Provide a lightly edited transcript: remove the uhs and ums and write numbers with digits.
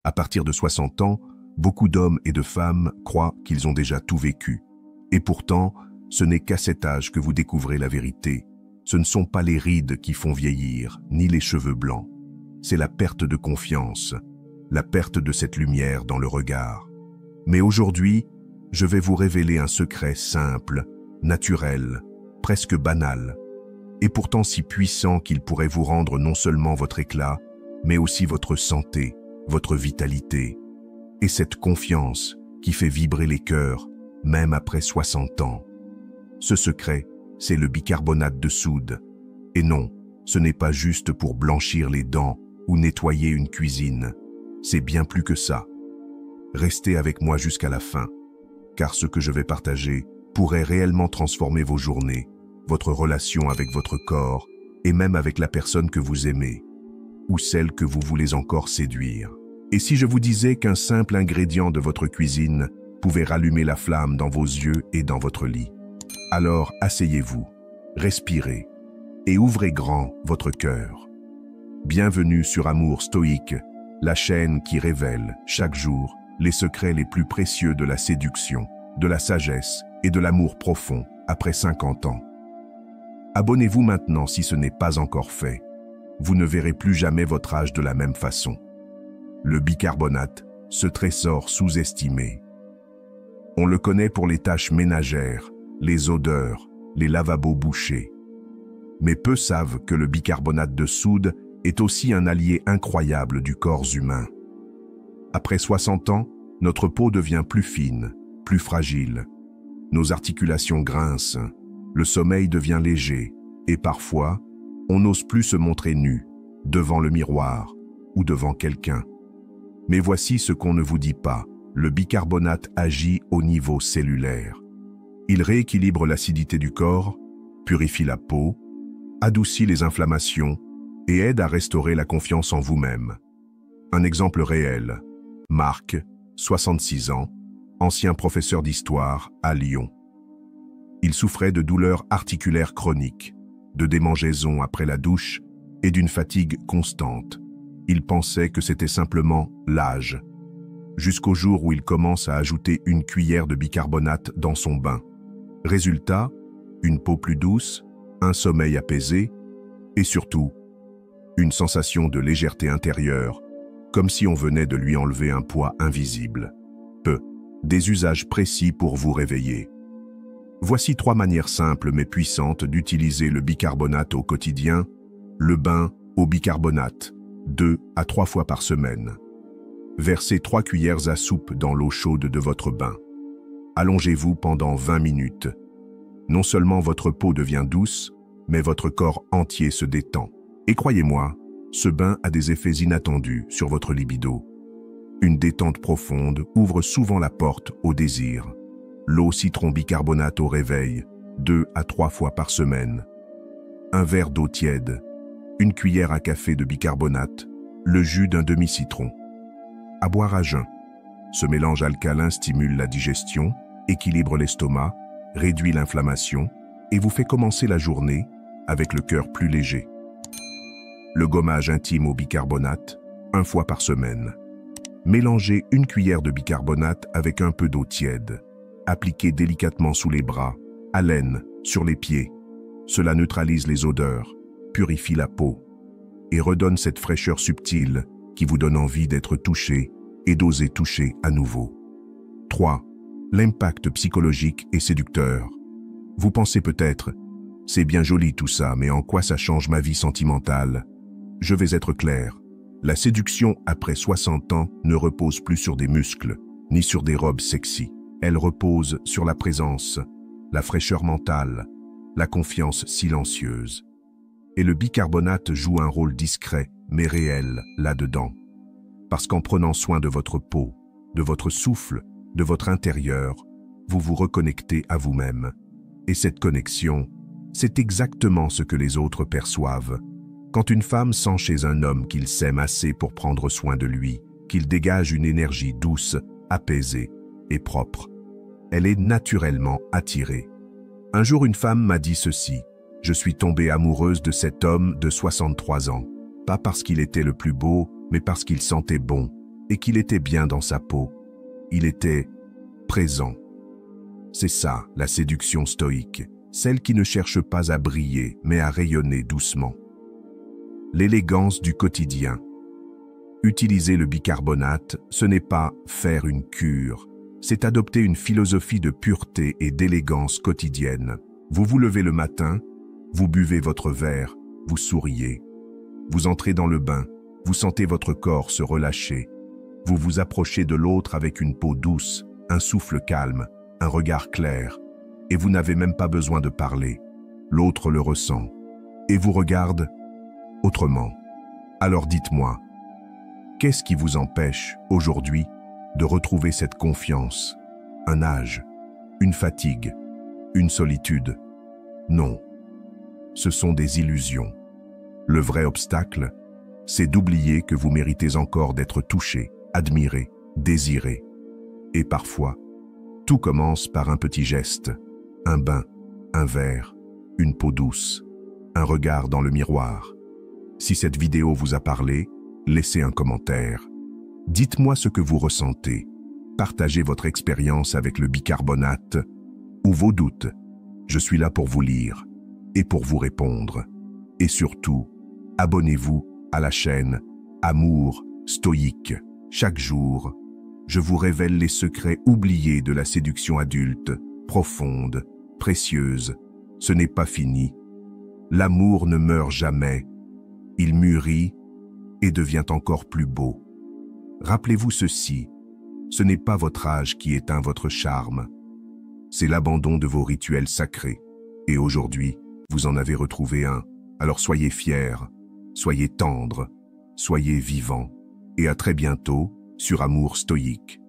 À partir de 60 ans, beaucoup d'hommes et de femmes croient qu'ils ont déjà tout vécu. Et pourtant, ce n'est qu'à cet âge que vous découvrez la vérité. Ce ne sont pas les rides qui font vieillir, ni les cheveux blancs. C'est la perte de confiance, la perte de cette lumière dans le regard. Mais aujourd'hui, je vais vous révéler un secret simple, naturel, presque banal, et pourtant si puissant qu'il pourrait vous rendre non seulement votre éclat, mais aussi votre santé, votre vitalité, et cette confiance qui fait vibrer les cœurs, même après 60 ans. Ce secret, c'est le bicarbonate de soude. Et non, ce n'est pas juste pour blanchir les dents ou nettoyer une cuisine. C'est bien plus que ça. Restez avec moi jusqu'à la fin, car ce que je vais partager pourrait réellement transformer vos journées, votre relation avec votre corps et même avec la personne que vous aimez, ou celle que vous voulez encore séduire. Et si je vous disais qu'un simple ingrédient de votre cuisine pouvait rallumer la flamme dans vos yeux et dans votre lit? Alors asseyez-vous, respirez et ouvrez grand votre cœur. Bienvenue sur Amour Stoïque, la chaîne qui révèle chaque jour les secrets les plus précieux de la séduction, de la sagesse et de l'amour profond après 50 ans. Abonnez-vous maintenant si ce n'est pas encore fait. Vous ne verrez plus jamais votre âge de la même façon. Le bicarbonate, ce trésor sous-estimé. On le connaît pour les tâches ménagères, les odeurs, les lavabos bouchés. Mais peu savent que le bicarbonate de soude est aussi un allié incroyable du corps humain. Après 60 ans, notre peau devient plus fine, plus fragile. Nos articulations grincent, le sommeil devient léger et parfois, on n'ose plus se montrer nu, devant le miroir ou devant quelqu'un. Mais voici ce qu'on ne vous dit pas, le bicarbonate agit au niveau cellulaire. Il rééquilibre l'acidité du corps, purifie la peau, adoucit les inflammations et aide à restaurer la confiance en vous-même. Un exemple réel, Marc, 66 ans, ancien professeur d'histoire à Lyon. Il souffrait de douleurs articulaires chroniques, de démangeaisons après la douche et d'une fatigue constante. Il pensait que c'était simplement l'âge, jusqu'au jour où il commence à ajouter une cuillère de bicarbonate dans son bain. Résultat, une peau plus douce, un sommeil apaisé et surtout, une sensation de légèreté intérieure, comme si on venait de lui enlever un poids invisible. Des usages précis pour vous réveiller. Voici 3 manières simples mais puissantes d'utiliser le bicarbonate au quotidien. Le bain au bicarbonate, 2 à 3 fois par semaine. Versez 3 cuillères à soupe dans l'eau chaude de votre bain. Allongez-vous pendant 20 minutes. Non seulement votre peau devient douce, mais votre corps entier se détend. Et croyez-moi, ce bain a des effets inattendus sur votre libido. Une détente profonde ouvre souvent la porte au désir. L'eau citron bicarbonate au réveil, 2 à 3 fois par semaine. Un verre d'eau tiède, une cuillère à café de bicarbonate, le jus d'un demi-citron. À boire à jeun. Ce mélange alcalin stimule la digestion, équilibre l'estomac, réduit l'inflammation et vous fait commencer la journée avec le cœur plus léger. Le gommage intime au bicarbonate, 1 fois par semaine. Mélangez une cuillère de bicarbonate avec un peu d'eau tiède. Appliquez délicatement sous les bras, à l'aine, sur les pieds. Cela neutralise les odeurs, purifie la peau et redonne cette fraîcheur subtile qui vous donne envie d'être touché et d'oser toucher à nouveau. 3. L'impact psychologique et séducteur. Vous pensez peut-être, c'est bien joli tout ça, mais en quoi ça change ma vie sentimentale? Je vais être clair. La séduction après 60 ans ne repose plus sur des muscles, ni sur des robes sexy. Elle repose sur la présence, la fraîcheur mentale, la confiance silencieuse. Et le bicarbonate joue un rôle discret, mais réel, là-dedans. Parce qu'en prenant soin de votre peau, de votre souffle, de votre intérieur, vous vous reconnectez à vous-même. Et cette connexion, c'est exactement ce que les autres perçoivent. Quand une femme sent chez un homme qu'il s'aime assez pour prendre soin de lui, qu'il dégage une énergie douce, apaisée et propre, elle est naturellement attirée. Un jour, une femme m'a dit ceci: « Je suis tombée amoureuse de cet homme de 63 ans, pas parce qu'il était le plus beau, mais parce qu'il sentait bon. et qu'il était bien dans sa peau. Il était présent. C'est ça, la séduction stoïque, celle qui ne cherche pas à briller, mais à rayonner doucement. L'élégance du quotidien. Utiliser le bicarbonate, ce n'est pas faire une cure, c'est adopter une philosophie de pureté et d'élégance quotidienne. Vous vous levez le matin, vous buvez votre verre, vous souriez. Vous entrez dans le bain, vous sentez votre corps se relâcher. Vous vous approchez de l'autre avec une peau douce, un souffle calme, un regard clair. Et vous n'avez même pas besoin de parler. L'autre le ressent. Et vous regarde autrement. Alors dites-moi, qu'est-ce qui vous empêche, aujourd'hui, de retrouver cette confiance? Un âge, une fatigue, une solitude? Non, ce sont des illusions. Le vrai obstacle, c'est d'oublier que vous méritez encore d'être touché, admiré, désiré. Et parfois, tout commence par un petit geste, un bain, un verre, une peau douce, un regard dans le miroir. Si cette vidéo vous a parlé, laissez un commentaire. Dites-moi ce que vous ressentez. Partagez votre expérience avec le bicarbonate ou vos doutes. Je suis là pour vous lire et pour vous répondre. Et surtout, abonnez-vous à la chaîne Amour Stoïque. Chaque jour, je vous révèle les secrets oubliés de la séduction adulte, profonde, précieuse. Ce n'est pas fini. L'amour ne meurt jamais. Il mûrit et devient encore plus beau. Rappelez-vous ceci, ce n'est pas votre âge qui éteint votre charme. C'est l'abandon de vos rituels sacrés. Et aujourd'hui, vous en avez retrouvé un. Alors soyez fiers, soyez tendres, soyez vivants. Et à très bientôt sur Amour Stoïque.